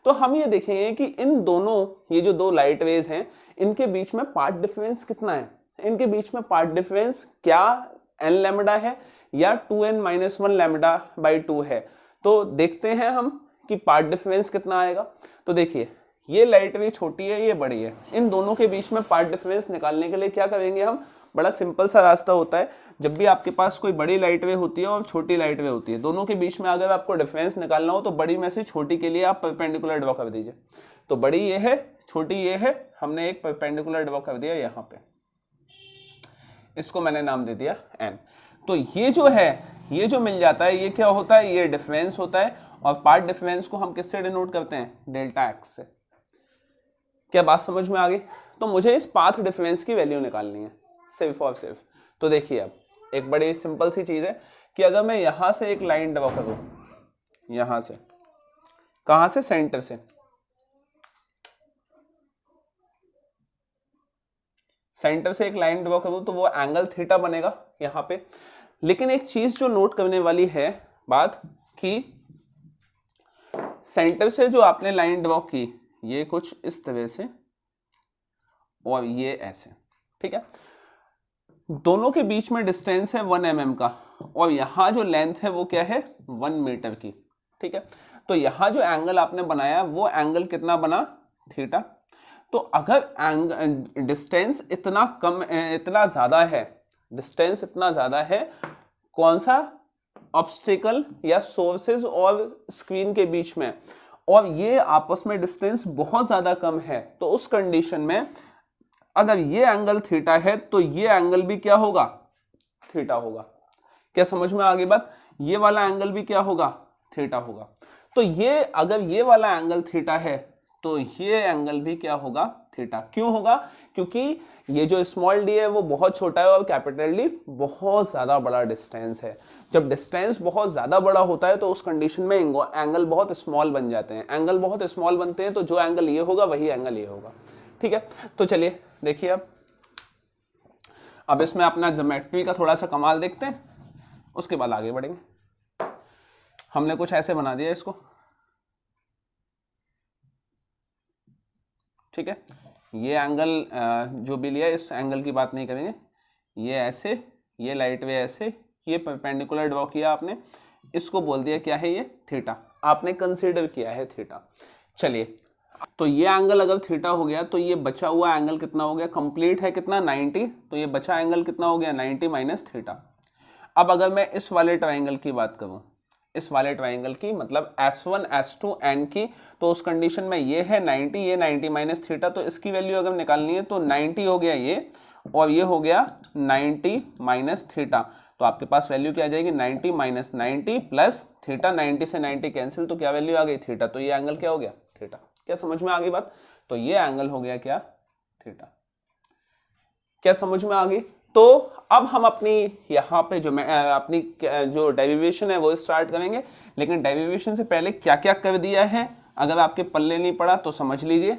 तो हम ये देखेंगे कि इन दोनों, ये जो दो लाइट रेज हैं इनके बीच में पार्ट डिफरेंस कितना है। इनके बीच में पार्ट डिफरेंस क्या n लैम्डा है या 2n-1 लैम्डा बाई 2 है। तो देखते हैं हम कि पार्ट डिफरेंस कितना आएगा। तो देखिए ये लाइट रे छोटी है, ये बड़ी है, इन दोनों के बीच में पार्ट डिफरेंस निकालने के लिए क्या करेंगे हम, बड़ा सिंपल सा रास्ता होता है। जब भी आपके पास कोई बड़ी लाइट वे होती है और छोटी लाइट वे होती है, दोनों के बीच में अगर आपको डिफरेंस निकालना हो तो बड़ी में से छोटी के लिए आप परपेंडिकुलर ड्रॉ कर दीजिए। तो बड़ी ये है, छोटी ये है, हमने एक परपेंडिकुलर ड्रॉ कर दिया यहाँ पे, इसको मैंने नाम दे दिया n। तो ये जो है, ये जो मिल जाता है, ये क्या होता है, ये डिफरेंस होता है। और पार्ट डिफरेंस को हम किससे डिनोट करते हैं, डेल्टा एक्स से। क्या बात समझ में आ गई? तो मुझे इस पाथ डिफरेंस की वैल्यू निकालनी है सिर्फ और सिर्फ। तो देखिए अब एक बड़ी सिंपल सी चीज है कि अगर मैं यहां से एक लाइन ड्रॉ करूं, यहां से, कहां से, सेंटर से, सेंटर से एक लाइन ड्रॉ करूं तो वो एंगल थीटा बनेगा यहां पे। लेकिन एक चीज जो नोट करने वाली है बात, कि सेंटर से जो आपने लाइन ड्रॉ की, ये कुछ इस तरह से और ये ऐसे, ठीक है। दोनों के बीच में डिस्टेंस है 1 mm का, और यहां जो लेंथ है वो क्या है, 1 मीटर की, ठीक है। तो यहां जो एंगल आपने बनाया वो एंगल कितना बना, थीटा। तो अगर डिस्टेंस इतना कम, इतना ज्यादा है, डिस्टेंस इतना ज्यादा है, कौन सा, ऑब्स्टिकल या सोर्सेज और स्क्रीन के बीच में, और ये आपस में डिस्टेंस बहुत ज्यादा कम है, तो उस कंडीशन में अगर ये एंगल थीटा है तो ये एंगल भी क्या होगा, थीटा होगा। क्या समझ में आ गई बात? ये वाला एंगल भी क्या होगा, थीटा होगा। तो ये अगर ये वाला एंगल थीटा है तो ये एंगल भी क्या होगा, थीटा। क्यों होगा? क्योंकि ये जो स्मॉल डी है वो बहुत छोटा है और कैपिटल डी बहुत ज्यादा बड़ा डिस्टेंस है। जब डिस्टेंस बहुत ज्यादा बड़ा होता है तो उस कंडीशन में एंगल बहुत स्मॉल बन जाते हैं। एंगल बहुत स्मॉल बनते हैं तो जो एंगल ये होगा वही एंगल ये होगा, ठीक है। तो चलिए देखिए अब इसमें अपना ज्योमेट्री का थोड़ा सा कमाल देखते हैं, उसके बाद आगे बढ़ेंगे। हमने कुछ ऐसे बना दिया इसको, ठीक है। ये एंगल जो भी लिया, इस एंगल की बात नहीं करेंगे, ये ऐसे, ये लाइट वे ऐसे, ये परपेंडिकुलर ड्रॉ किया आपने, इसको बोल दिया क्या है, ये थीटा, आपने कंसीडर किया है थीटा। चलिए, तो ये एंगल अगर थीटा हो गया तो ये बचा हुआ एंगल कितना हो गया, कंप्लीट है कितना, 90, तो ये बचा एंगल कितना हो गया, 90 माइनस थीटा। अब अगर मैं इस वाले ट्राइंगल की बात करूं, इस वाले ट्राइंगल की मतलब S1 S2 N की, तो उस कंडीशन में ये है 90, ये 90 माइनस थीटा, तो इसकी वैल्यू अगर निकालनी है तो 90 हो गया ये, और ये हो गया 90 माइनस थीटा। तो आपके पास वैल्यू क्या आ जाएगी, 90 माइनस 90 प्लस थीटा, 90 से 90 कैंसिल, तो क्या वैल्यू आ गई, थीटा। तो ये एंगल क्या हो गया, थीटा। क्या समझ में आ गई बात? तो ये एंगल हो गया क्या, थीटा। क्या समझ में आ गई? तो अब हम अपनी यहाँ पे जो अपनी जो डेरिवेशन है वो स्टार्ट करेंगे, लेकिन डेरिवेशन से पहले क्या क्या कर दिया है अगर आपके पल्ले नहीं पड़ा तो समझ लीजिए।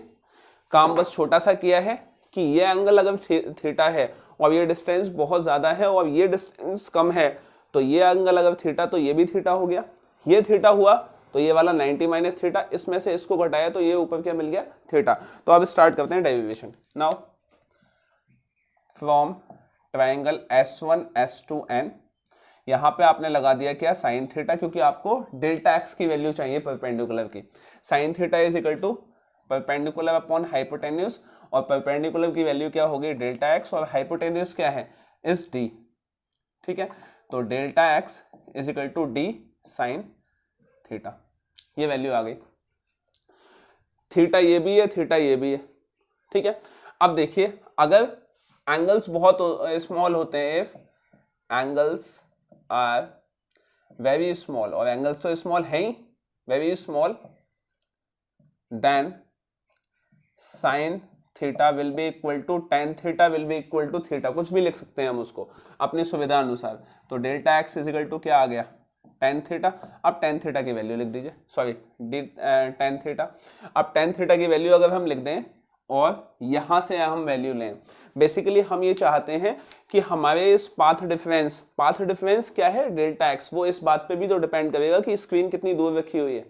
काम बस छोटा सा किया है कि ये एंगल अगर थीटा है और ये डिस्टेंस बहुत ज्यादा है और ये डिस्टेंस कम है, तो ये एंगल अगर थीटा तो ये भी थीटा हो गया। ये थीटा हुआ तो ये वाला 90 माइनस थीटा, इसमें से इसको घटाया तो ये ऊपर क्या मिल गया, थीटा। तो अब स्टार्ट करते हैं derivation. Now from triangle S1 S2 N, यहां पे आपने लगा दिया क्या, साइन थीटा, क्योंकि आपको डेल्टा एक्स की वैल्यू चाहिए परपेंडिकुलर की। Sine theta is equal to perpendicular upon hypotenuse, और परपेंडिकुलर की वैल्यू क्या होगी, डेल्टा एक्स, और हाइपोटेन्यूज क्या है, इज डी, ठीक है। तो delta X is equal to D sine theta, ये वैल्यू आ गई। थीटा ये भी है, थीटा ये भी है, ठीक है। अब देखिए अगर एंगल्स बहुत स्मॉल होते हैं, if angles are very small, और एंगल्स तो स्मॉल है ही, very small, then sine theta will be equal to tan theta will be equal to theta, कुछ भी लिख सकते हैं हम उसको अपनी सुविधा अनुसार। तो delta X is equal to क्या आ गया, टेन थीटा। अब टेन थीटा की वैल्यू लिख दीजिए, सॉरी डी टेन थीटा। अब टेन थीटा की वैल्यू अगर हम लिख दें और यहां से हम वैल्यू लें, बेसिकली हम ये चाहते हैं कि हमारे इस पाथ डिफरेंस क्या है, डेल्टा एक्स, वो इस बात पे भी तो डिपेंड करेगा कि स्क्रीन कितनी दूर रखी हुई है,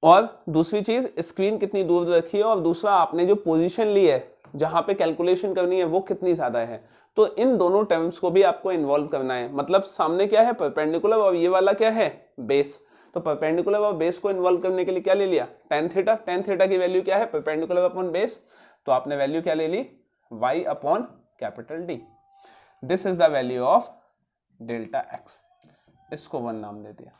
और दूसरी चीज स्क्रीन कितनी दूर रखी है, और दूसरा आपने जो पोजीशन ली है जहां पे कैलकुलेशन करनी है वो कितनी ज्यादा है। तो इन दोनों टर्म्स को भी आपको इन्वॉल्व करना है। मतलब सामने क्या है, परपेंडिकुलर, और ये वाला क्या है, बेस। तो परपेंडिकुलर और बेस को इन्वॉल्व करने के लिए क्या ले लिया, टेन थीटा। टेन थीटा की वैल्यू क्या है, परपेंडिकुलर अपॉन बेस, तो आपने वैल्यू क्या ले ली, y upon capital D. This is the value of delta x, इसको 1 नाम दे दिया।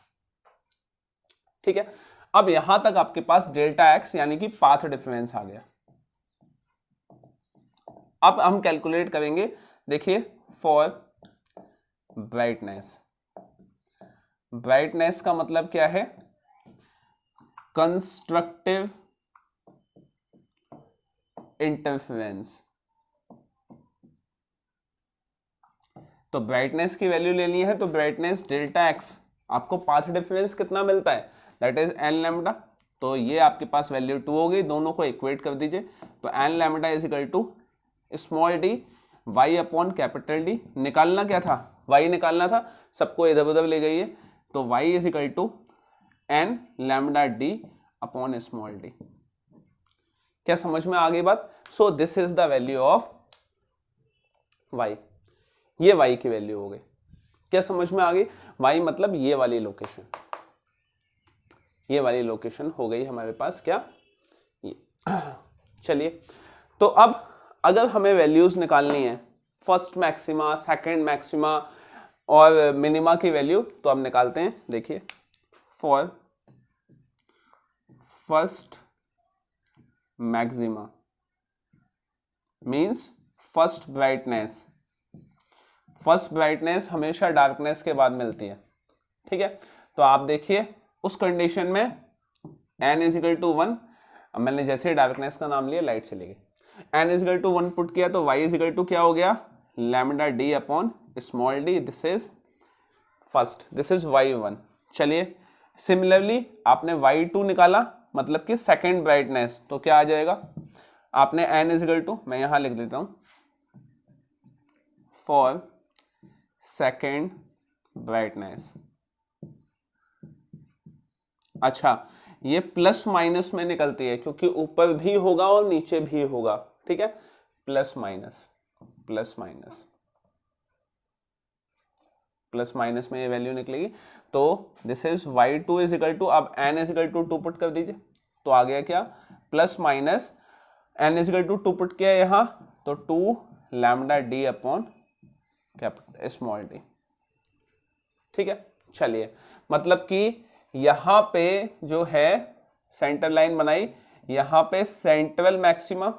ठीक है, अब यहां तक आपके पास डेल्टा एक्स यानी कि पाथ डिफरेंस आ गया। अब हम कैलकुलेट करेंगे, देखिए फॉर ब्राइटनेस। ब्राइटनेस का मतलब क्या है? Constructive interference. तो ब्राइटनेस की वैल्यू लेनी है, तो ब्राइटनेस डेल्टा एक्स, आपको पाथ डिफरेंस कितना मिलता है? That is an lambda. तो ये आपके पास वैल्यू 2 हो गई, दोनों को इक्वेट कर दीजिए। तो N lambda is equal to small D Y upon capital D. निकालना क्या था? वाई निकालना था, सबको इधर उधर ले जाइए। तो Y is equal to N lambda D upon small D. क्या समझ में आ गई बात? So this is the value of Y. ये वाई की वैल्यू हो गई। क्या समझ में आ गई? वाई मतलब ये वाली लोकेशन, ये वाली लोकेशन हो गई हमारे पास क्या? ये। चलिए, तो अब अगर हमें वैल्यूज निकालनी है, फर्स्ट मैक्सिमा, सेकंड मैक्सिमा और मिनिमा की वैल्यू, तो अब निकालते हैं। देखिए, for first maxima means first brightness. First brightness हमेशा डार्कनेस के बाद मिलती है। ठीक है, तो आप देखिए उस कंडीशन में n इज इक्वल टू 1। अब मैंने जैसे डार्कनेस का नाम लिया, लाइट चली गई। n इज इक्वल टू 1 पुट किया, तो y इज इक्वल टू क्या हो गया? Lambda D upon small D. This is first, this is y1। चलिए, सिमिलरली आपने y2 निकाला, मतलब कि सेकेंड ब्राइटनेस, तो क्या आ जाएगा? आपने n इज इक्वल टू, मैं यहां लिख देता हूं, फॉर सेकेंड ब्राइटनेस। अच्छा, ये प्लस माइनस में निकलती है क्योंकि ऊपर भी होगा और नीचे भी होगा। ठीक है, plus minus, plus minus, plus minus में ये वैल्यू निकलेगी। तो this is y2 is equal to, अब n is equal to 2 put कर दीजिए, तो आ गया क्या? Plus minus n is equal to 2 put किया यहां, तो 2 lambda D upon capital small D. ठीक है, चलिए, मतलब कि यहां पे जो है सेंटर लाइन बनाई, यहां पे सेंट्रल मैक्सिमा,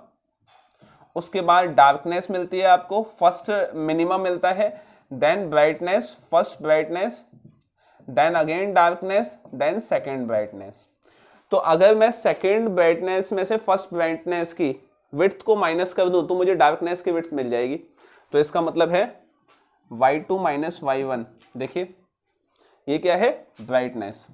उसके बाद डार्कनेस मिलती है आपको, फर्स्ट मिनिमा मिलता है, then brightness, first brightness, then again darkness, then second brightness. तो अगर मैं सेकेंड ब्राइटनेस में से फर्स्ट ब्राइटनेस की विड्थ को माइनस कर दूं, तो मुझे डार्कनेस की विड्थ मिल जाएगी। तो इसका मतलब है y2 माइनस y1। देखिए, ये क्या है? ब्राइटनेस।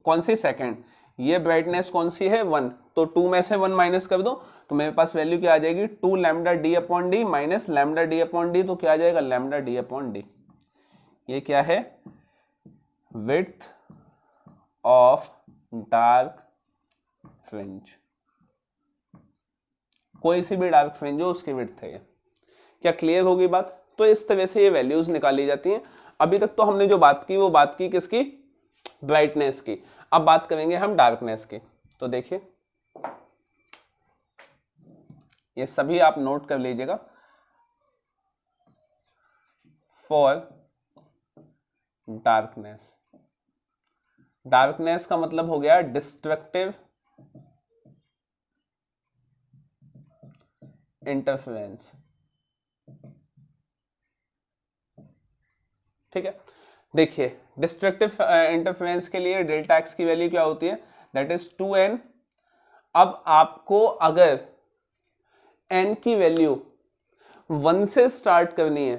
कौन सी? सेकेंड। ये ब्राइटनेस कौन सी है? 1। तो 2 में से 1 माइनस कर दो, तो मेरे पास वैल्यू क्या आ जाएगी? 2 lambda D upon D minus lambda D upon D, तो क्या आ जाएगा? Lambda D upon D. ये क्या है? Width of dark fringe. कोई सी भी डार्क फ्रिंज हो, उसकी विड्थ है ये। क्या क्लियर होगी बात? तो इस तरह से ये वैल्यूज निकाली जाती हैं। अभी तक तो हमने जो बात की, वो बात की किसकी? ब्राइटनेस की। अब बात करेंगे हम डार्कनेस की। तो देखिए, ये सभी आप नोट कर लीजिएगा। फॉर डार्कनेस, डार्कनेस का मतलब हो गया डिस्ट्रक्टिव इंटरफेरेंस। ठीक है, देखिए, डिस्ट्रक्टिव इंटरफेरेंस के लिए डेल्टा एक्स की वैल्यू क्या होती है? That is 2n। अब आपको अगर n की वैल्यू 1 से स्टार्ट करनी है,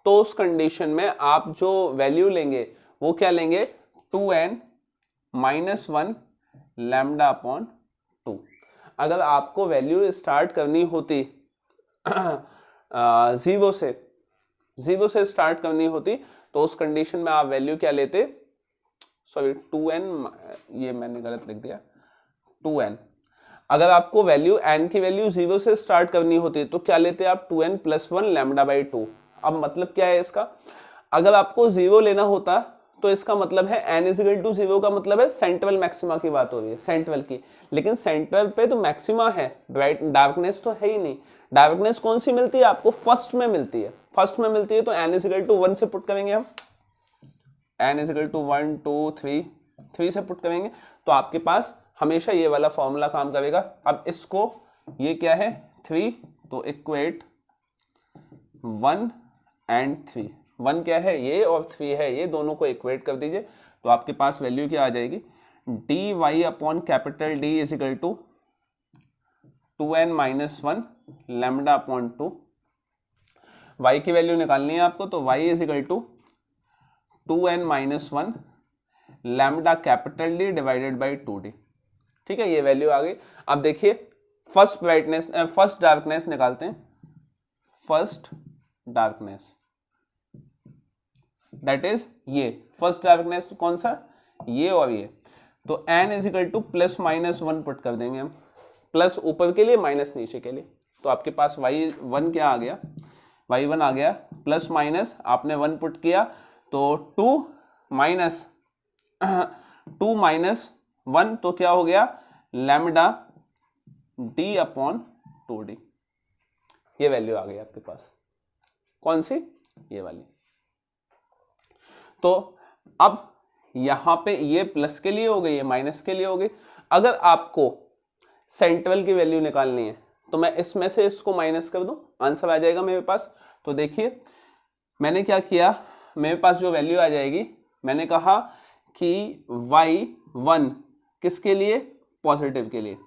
तो उस कंडीशन में आप जो वैल्यू लेंगे वो क्या लेंगे? 2n minus 1 lambda upon 2। अगर आपको वैल्यू स्टार्ट करनी होती जीरो से स्टार्ट करनी होती, तो उस कंडीशन में आप वैल्यू क्या लेते? सॉरी, 2n, ये मैंने गलत लिख दिया, 2n। अगर आपको वैल्यू n की वैल्यू 0 से स्टार्ट करनी होती तो क्या लेते आप? 2n plus 1 lambda by 2। अब मतलब क्या है इसका? अगर आपको 0 लेना होता तो इसका मतलब है n इजिकल टू 0 का मतलब है सेंट्रल मैक्सिमा की बात हो रही है, सेंट्रल की। लेकिन सेंट्रल पे तो मैक्सिमा है, ब्राइट डार्कनेस तो है ही नहीं। डार्कनेस कौन सी मिलती है आपको? फर्स्ट में मिलती है, फर्स्ट में मिलती है। तो n इजिकल टू 1 से पुट करेंगे हम, n इजिकल टू 1 2 3, 3 से पुट करेंगे तो आपके पास हमेशा ये वाला फॉर्मूला काम करेगा। अब इसको, ये क्या है 3, तो इक्वेट 1 एंड 3, 1 क्या है ये और 3 है ये, दोनों को इक्वेट कर दीजिए तो आपके पास वैल्यू क्या आ जाएगी, D Y upon capital D is equal to 2n minus 1 lambda upon 2। Y की वैल्यू निकालनी है आपको, तो y is equal to 2n minus 1 lambda capital D divided by 2d। ठीक है, ये वैल्यू आ गई। अब देखिए फर्स्ट ब्राइटनेस, फर्स्ट डार्कनेस निकालते हैं। फर्स्ट डार्कनेस दैट इज ये फर्स्ट डार्कनेस कौन सा, ये और ये। तो n is equal two plus minus 1 put कर देंगे हम, प्लस ऊपर के लिए माइनस नीचे के लिए। तो आपके पास y1 क्या आ गया, y1 आ गया प्लस माइनस, आपने 1 पुट किया तो 2 माइनस 1 तो क्या हो गया लैम्डा d अपॉन 2d। ये वैल्यू आ गई आपके पास, कौन सी, ये वाली। तो अब यहां पे ये प्लस के लिए हो गई, ये माइनस के लिए हो गई। अगर आपको सेंट्रल की वैल्यू निकालनी है तो मैं इसमें से इसको माइनस कर दूं, आंसर आ जाएगा मेरे पास। तो देखिए मैंने क्या किया, मेरे पास जो वैल्यू आ जाएगी, मैंने कहा कि y1 किसके लिए, पॉजिटिव के लिए,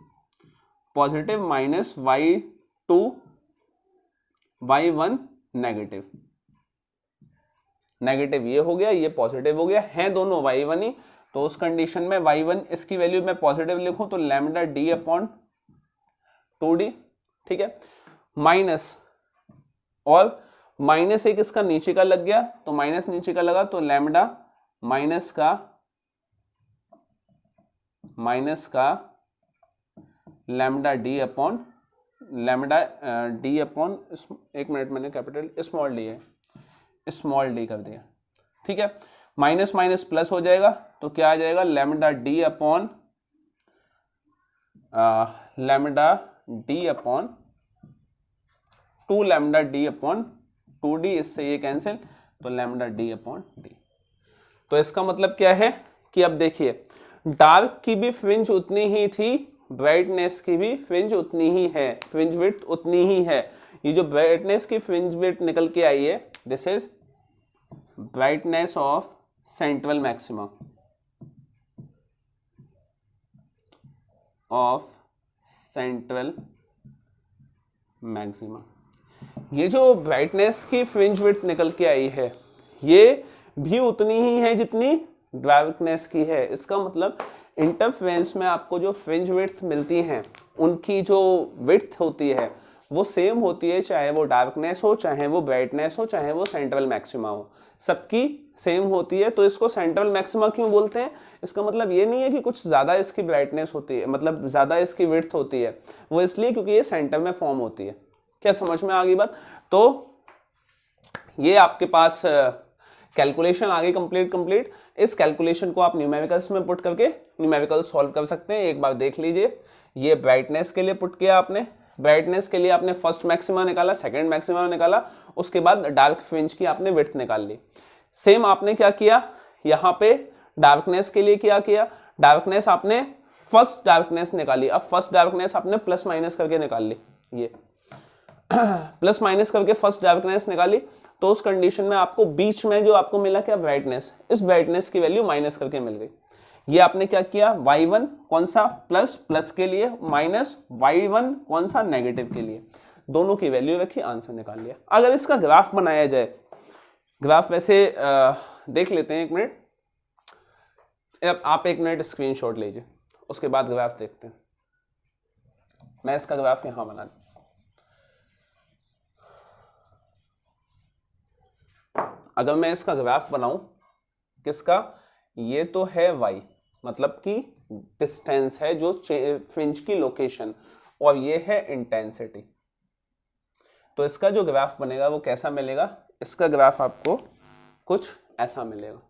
positive minus y2 y1 negative, negative ये हो गया, ये पॉजिटिव हो गया, है दोनों y1 ही। तो उस कंडीशन में y1 इसकी वैल्यू मैं पॉजिटिव लिखूं तो लैम्डा d अपॉन 2d। ठीक है, माइनस, और माइनस एक इसका नीचे का लग गया, तो माइनस नीचे का लगा तो लैम्डा माइनस का lambda d upon lambda d upon, एक मिनट मैंने कैपिटल स्मॉल डी है, स्मॉल डी कर दिया। ठीक है, माइनस माइनस प्लस हो जाएगा तो क्या आ जाएगा lambda d upon lambda d upon 2 lambda d upon 2d, इससे ये कैंसिल तो लैम्डा d अपॉन d। तो इसका मतलब क्या है कि अब देखिए डार्क की भी फ्रिंज उतनी ही थी, ब्राइटनेस की भी फ्रिंज उतनी ही है, फ्रिंज विड्थ उतनी ही है। ये जो ब्राइटनेस की फ्रिंज विड्थ निकल के आई है, this is brightness of central maxima of central maxima. ये जो ब्राइटनेस की फ्रिंज विड्थ निकल के आई है ये भी उतनी ही है जितनी डार्कनेस की है। इसका मतलब इंटरफेरेंस में आपको जो फ्रिंज विड्थ मिलती हैं उनकी जो विड्थ होती है वो सेम होती है, चाहे वो डार्कनेस हो, चाहे वो ब्राइटनेस हो, चाहे वो सेंट्रल मैक्सिमा हो, सबकी सेम होती है। तो इसको सेंट्रल मैक्सिमा क्यों बोलते हैं? इसका मतलब ये नहीं है कि कुछ ज्यादा इसकी ब्राइटनेस होती है, मतलब ज्यादा इसकी विड्थ होती है, वो इसलिए क्योंकि ये सेंटर में फॉर्म होती है। क्या समझ में आ गई बात? तो ये आपके पास कैलकुलेशन आ गई कंप्लीट। इस कैलकुलेशन को आप न्यूमेरिकल्स में पुट करके न्यूमेरिकल सॉल्व कर सकते हैं। एक बार देख लीजिए, ये ब्राइटनेस के लिए पुट किया आपने, ब्राइटनेस के लिए आपने फर्स्ट मैक्सिमा निकाला, सेकंड मैक्सिमा निकाला, उसके बाद डार्क फ्रिंज की आपने विड्थ निकाल ली। सेम आपने क्या किया यहाँ पे डार्कनेस के लिए, क्या किया, डार्कनेस आपने फर्स्ट डार्कनेस निकाली। अब फर्स्ट डार्कनेस आपने प्लस माइनस करके निकाल ली, ये प्लस माइनस करके फर्स्ट डार्कनेस निकाली। तो उस कंडीशन में आपको बीच में जो आपको मिला क्या, ब्राइटनेस, इस ब्राइटनेस की वैल्यू माइनस करके मिल गई। ये आपने क्या किया, y1 कौन सा, प्लस के लिए, माइनस y1 कौन सा, नेगेटिव के लिए, दोनों की वैल्यू रखी, आंसर निकाल लिया। अगर इसका ग्राफ बनाया जाए, ग्राफ वैसे देख लेते हैं, एक मिनट, आप एक मिनट स्क्रीनशॉट लीजिए, उसके बाद ग्राफ देखते हैं। मैं इसका ग्राफ यहां बना दूं। अगर मैं इसका ग्राफ बनाऊं, किसका, ये तो है y, मतलब कि डिस्टेंस है जो फ्रिंज की लोकेशन, और ये है इंटेंसिटी। तो इसका जो ग्राफ बनेगा वो कैसा मिलेगा, इसका ग्राफ आपको कुछ ऐसा मिलेगा।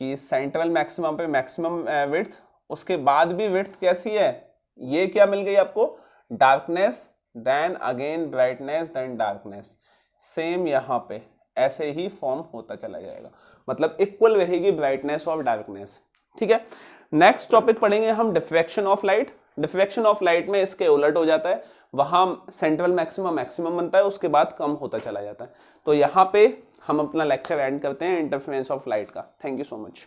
कि सेंट्रल मैक्सिमम पे मैक्सिमम विड्थ, उसके बाद भी विड्थ कैसी है, ये क्या मिल गई आपको, darkness then again brightness then darkness. Same यहाँ पे ऐसे ही फॉर्म होता चला जाएगा, मतलब इक्वल रहेगी ब्राइटनेस और डार्कनेस। ठीक है, नेक्स्ट टॉपिक पढ़ेंगे हम diffraction of light. Diffraction of light में इसके उलट हो जाता है, वहां सेंट्रल मैक्सिमम मैक्सिमम बनता है, उसके बाद कम होता चला जाता है। तो यहाँ पे हम अपना लेक्चर एंड करते हैं इंटरफेरेंस ऑफ लाइट का। Thank you so much.